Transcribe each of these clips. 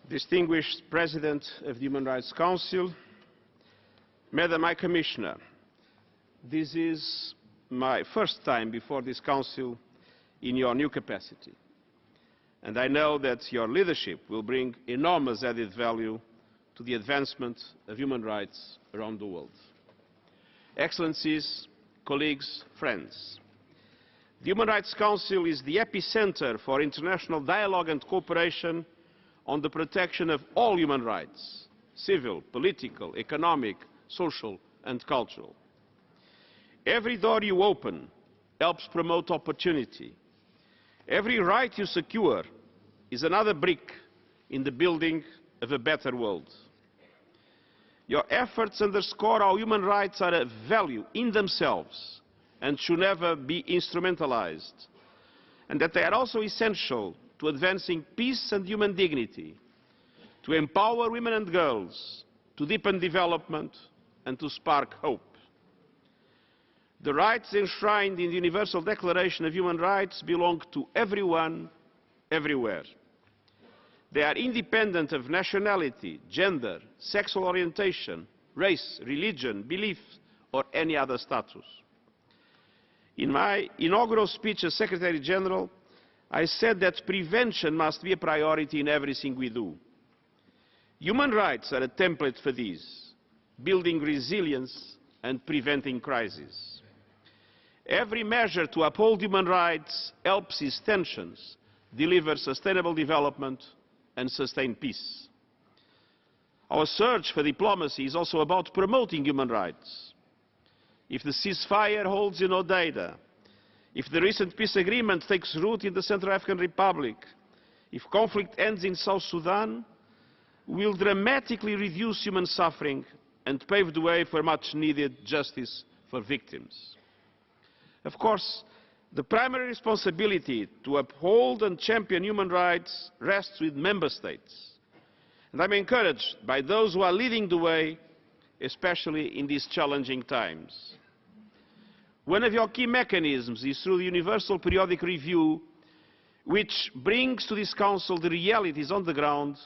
Distinguished President of the Human Rights Council, Madam High Commissioner, this is my first time before this Council in your new capacity, and I know that your leadership will bring enormous added value to the advancement of human rights around the world. Excellencies, colleagues, friends, the Human Rights Council is the epicenter for international dialogue and cooperation on the protection of all human rights, civil, political, economic, social and cultural. Every door you open helps promote opportunity. Every right you secure is another brick in the building of a better world. Your efforts underscore how human rights are a value in themselves and should never be instrumentalized, and that they are also essential to advancing peace and human dignity, to empower women and girls, to deepen development and to spark hope. The rights enshrined in the Universal Declaration of Human Rights belong to everyone, everywhere. They are independent of nationality, gender, sexual orientation, race, religion, belief, or any other status. In my inaugural speech as Secretary General, I said that prevention must be a priority in everything we do. Human rights are a template for this, building resilience and preventing crises. Every measure to uphold human rights helps ease tensions, deliver sustainable development and sustain peace. Our search for diplomacy is also about promoting human rights. If the ceasefire holds in Odeida, if the recent peace agreement takes root in the Central African Republic, if conflict ends in South Sudan, we will dramatically reduce human suffering and pave the way for much needed justice for victims. Of course, the primary responsibility to uphold and champion human rights rests with Member States. And I'm encouraged by those who are leading the way, especially in these challenging times. One of your key mechanisms is through the Universal Periodic Review, which brings to this Council the realities on the ground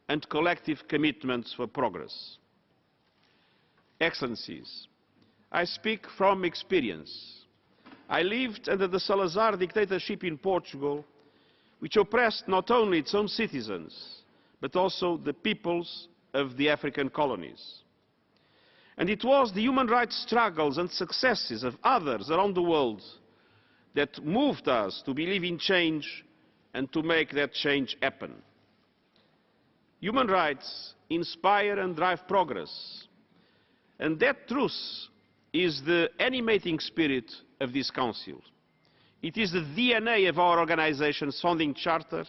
and collective commitments for progress. Excellencies, I speak from experience. I lived under the Salazar dictatorship in Portugal, which oppressed not only its own citizens, but also the peoples of the African colonies. And it was the human rights struggles and successes of others around the world that moved us to believe in change and to make that change happen. Human rights inspire and drive progress, and that truth is the animating spirit of this Council. It is the DNA of our organization's founding charter,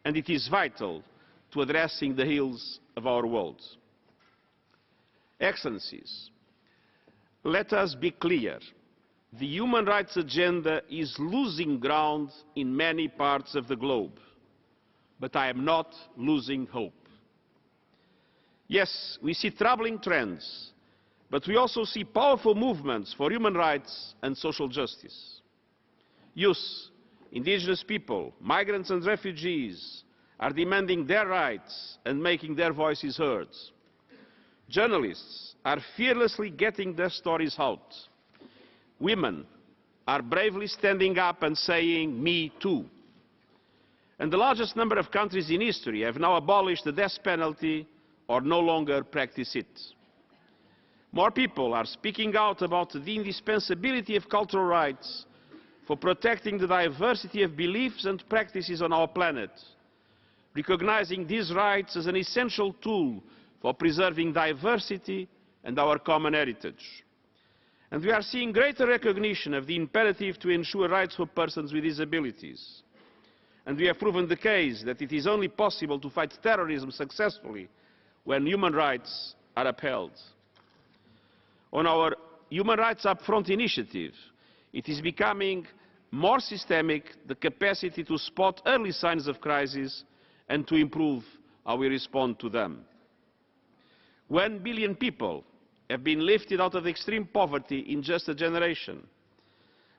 and it is vital to addressing the ills of our world. Excellencies, let us be clear. The human rights agenda is losing ground in many parts of the globe, but I am not losing hope. Yes, we see troubling trends, but we also see powerful movements for human rights and social justice. Youth, indigenous people, migrants and refugees are demanding their rights and making their voices heard. Journalists are fearlessly getting their stories out. Women are bravely standing up and saying, "Me too." And the largest number of countries in history have now abolished the death penalty or no longer practice it. More people are speaking out about the indispensability of cultural rights for protecting the diversity of beliefs and practices on our planet, recognizing these rights as an essential tool for preserving diversity and our common heritage. And we are seeing greater recognition of the imperative to ensure rights for persons with disabilities. And we have proven the case that it is only possible to fight terrorism successfully when human rights are upheld. On our Human Rights Upfront initiative, it is becoming more systemic, the capacity to spot early signs of crisis and to improve how we respond to them. 1 billion people have been lifted out of extreme poverty in just a generation.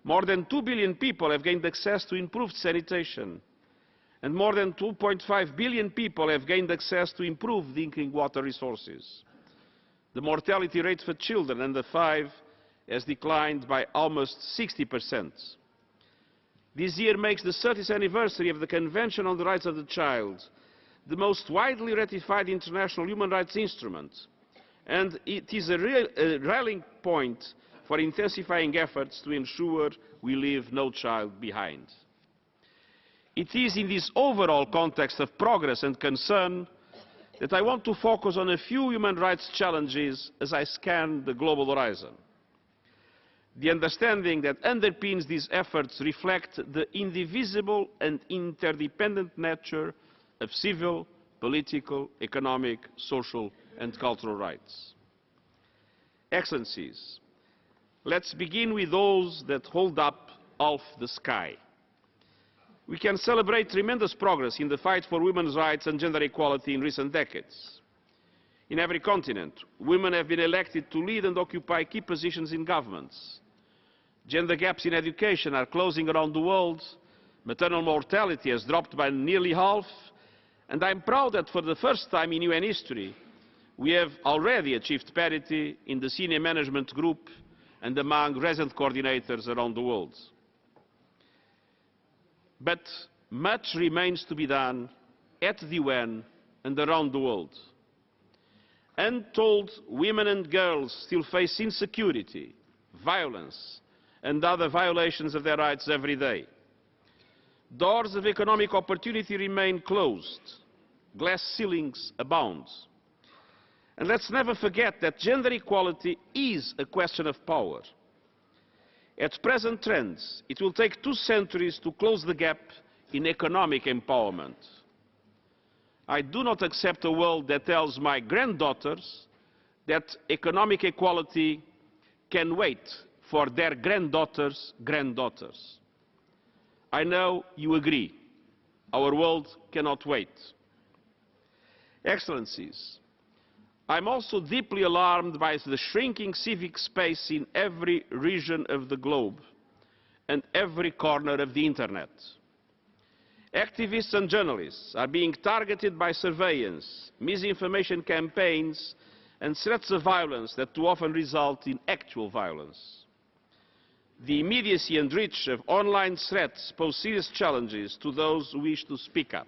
More than 2 billion people have gained access to improved sanitation. and more than 2.5 billion people have gained access to improved drinking water resources. The mortality rate for children under 5 has declined by almost 60%. This year makes the 30th anniversary of the Convention on the Rights of the Child, the most widely ratified international human rights instrument, and it is a rallying point for intensifying efforts to ensure we leave no child behind. It is in this overall context of progress and concern that I want to focus on a few human rights challenges as I scan the global horizon. The understanding that underpins these efforts reflects the indivisible and interdependent nature of civil, political, economic, social and cultural rights. Excellencies, let's begin with those that hold up half the sky. We can celebrate tremendous progress in the fight for women's rights and gender equality in recent decades. In every continent, women have been elected to lead and occupy key positions in governments. Gender gaps in education are closing around the world, maternal mortality has dropped by nearly half, and I'm proud that for the first time in UN history, we have already achieved parity in the senior management group and among resident coordinators around the world. But much remains to be done at the UN and around the world. Untold women and girls still face insecurity, violence, and other violations of their rights every day. Doors of economic opportunity remain closed. Glass ceilings abound. And let's never forget that gender equality is a question of power. At present trends, it will take 2 centuries to close the gap in economic empowerment. I do not accept a world that tells my granddaughters that economic equality can wait for their granddaughters' granddaughters. I know you agree. Our world cannot wait. Excellencies, I'm also deeply alarmed by the shrinking civic space in every region of the globe and every corner of the Internet. Activists and journalists are being targeted by surveillance, misinformation campaigns and threats of violence that too often result in actual violence. The immediacy and reach of online threats pose serious challenges to those who wish to speak up.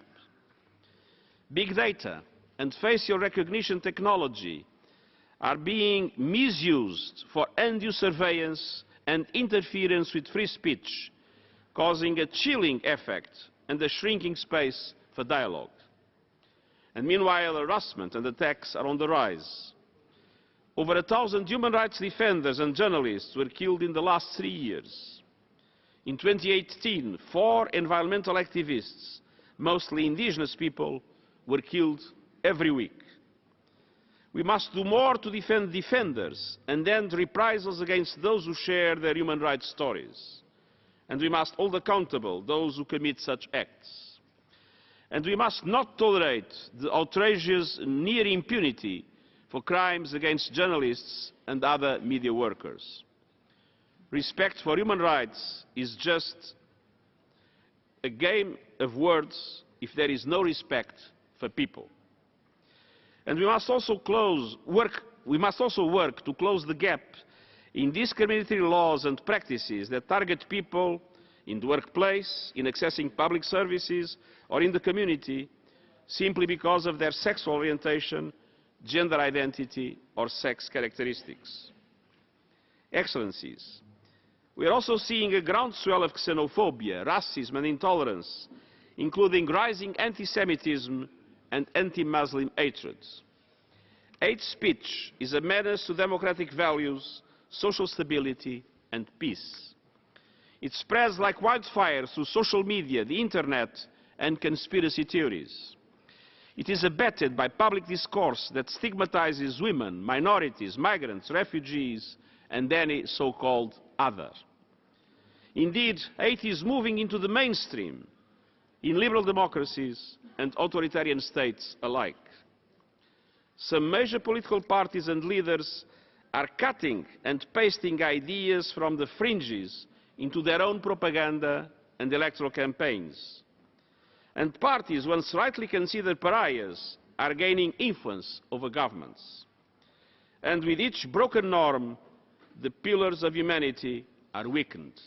Big data and facial recognition technology are being misused for undue surveillance and interference with free speech, causing a chilling effect and a shrinking space for dialogue. And meanwhile, harassment and attacks are on the rise. Over 1,000 human rights defenders and journalists were killed in the last 3 years. In 2018, 4 environmental activists, mostly indigenous people, were killed every week. We must do more to defend defenders and end reprisals against those who share their human rights stories. And we must hold accountable those who commit such acts. And we must not tolerate the outrageous near impunity for crimes against journalists and other media workers. Respect for human rights is just a game of words if there is no respect for people. And we must also work to close the gap in discriminatory laws and practices that target people in the workplace, in accessing public services, or in the community, simply because of their sexual orientation, gender identity, or sex characteristics. Excellencies, we are also seeing a groundswell of xenophobia, racism and intolerance, including rising anti-Semitism and anti-Muslim hatred. Hate speech is a menace to democratic values, social stability and peace. It spreads like wildfire through social media, the internet and conspiracy theories. It is abetted by public discourse that stigmatizes women, minorities, migrants, refugees and any so-called other. Indeed, hate is moving into the mainstream in liberal democracies and authoritarian states alike. Some major political parties and leaders are cutting and pasting ideas from the fringes into their own propaganda and electoral campaigns. and parties once rightly considered pariahs are gaining influence over governments. And with each broken norm, the pillars of humanity are weakened.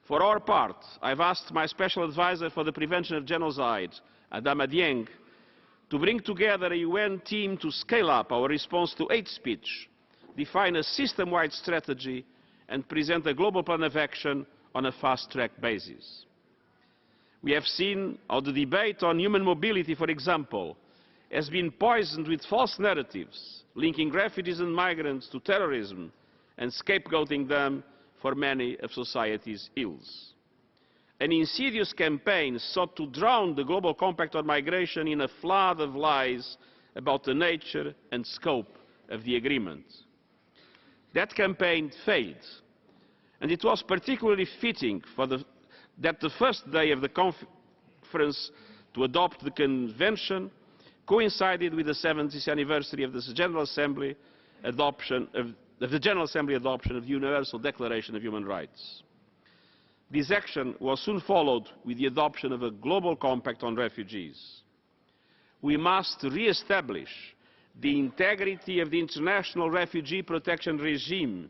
For our part, I've asked my Special Advisor for the Prevention of Genocide, Adama Dieng, to bring together a UN team to scale up our response to hate speech, define a system-wide strategy, and present a global plan of action on a fast-track basis. We have seen how the debate on human mobility, for example, has been poisoned with false narratives, linking refugees and migrants to terrorism and scapegoating them for many of society's ills. An insidious campaign sought to drown the Global Compact on Migration in a flood of lies about the nature and scope of the agreement. That campaign failed, and it was particularly fitting that the first day of the conference to adopt the Convention coincided with the 70th anniversary of the General Assembly adoption of the Universal Declaration of Human Rights. This action was soon followed with the adoption of a global compact on refugees. We must re-establish the integrity of the international refugee protection regime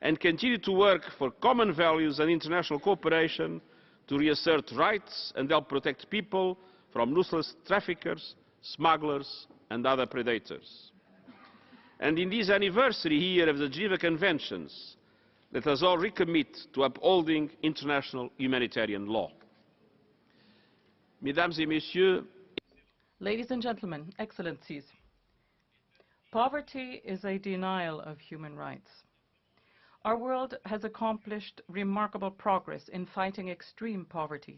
and continue to work for common values and international cooperation to reassert rights and help protect people from ruthless traffickers, smugglers and other predators. And in this anniversary year of the Geneva Conventions, let us all recommit to upholding international humanitarian law. Mesdames et Messieurs, Ladies and gentlemen, Excellencies, poverty is a denial of human rights. Our world has accomplished remarkable progress in fighting extreme poverty,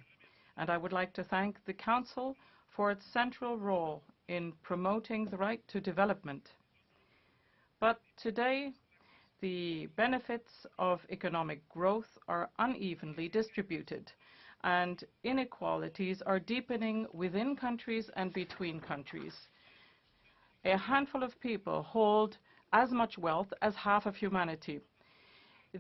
and I would like to thank the Council for its central role in promoting the right to development. But today, the benefits of economic growth are unevenly distributed, and inequalities are deepening within countries and between countries. A handful of people hold as much wealth as half of humanity.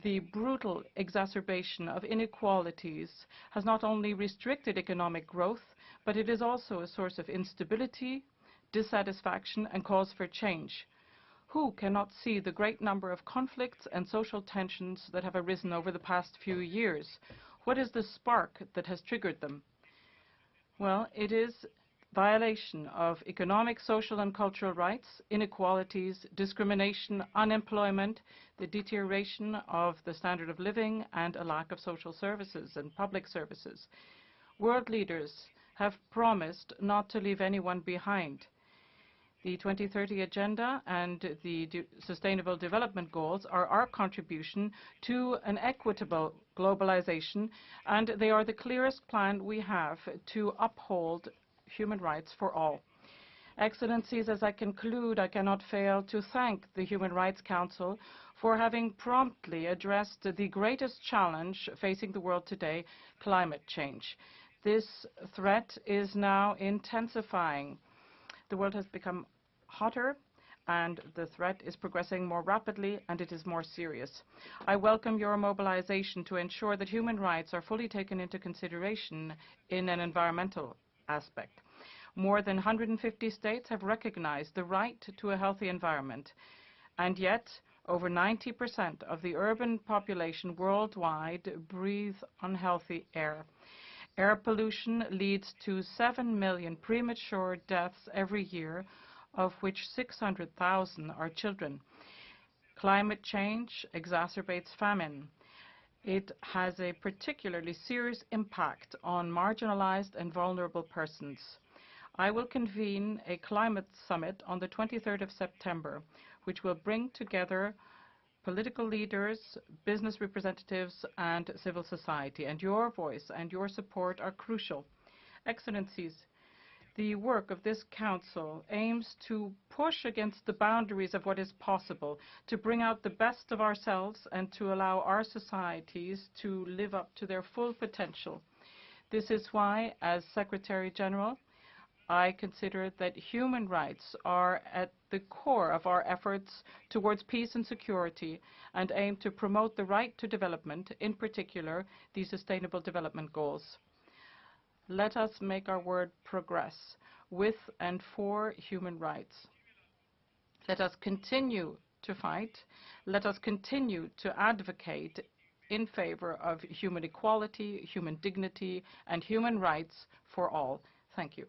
The brutal exacerbation of inequalities has not only restricted economic growth, but it is also a source of instability, dissatisfaction, and cause for change. Who cannot see the great number of conflicts and social tensions that have arisen over the past few years? What is the spark that has triggered them? Well, it is violation of economic, social, and cultural rights, inequalities, discrimination, unemployment, the deterioration of the standard of living, and a lack of social services and public services. World leaders have promised not to leave anyone behind. The 2030 Agenda and the Sustainable Development Goals are our contribution to an equitable globalization, and they are the clearest plan we have to uphold human rights for all. Excellencies, as I conclude, I cannot fail to thank the Human Rights Council for having promptly addressed the greatest challenge facing the world today, climate change. This threat is now intensifying. The world has become hotter, and the threat is progressing more rapidly, and it is more serious. I welcome your mobilization to ensure that human rights are fully taken into consideration in an environmental aspect. More than 150 states have recognized the right to a healthy environment, and yet over 90% of the urban population worldwide breathe unhealthy air. Air pollution leads to 7 million premature deaths every year, of which 600,000 are children. Climate change exacerbates famine. It has a particularly serious impact on marginalized and vulnerable persons. I will convene a climate summit on the 23rd of September, which will bring together political leaders, business representatives, and civil society, and your voice and your support are crucial. Excellencies, the work of this Council aims to push against the boundaries of what is possible, to bring out the best of ourselves and to allow our societies to live up to their full potential. This is why, as Secretary General, I consider that human rights are at the core of our efforts towards peace and security, and aim to promote the right to development, in particular the Sustainable Development Goals. Let us make our word progress with and for human rights. Let us continue to fight. Let us continue to advocate in favor of human equality, human dignity, and human rights for all. Thank you.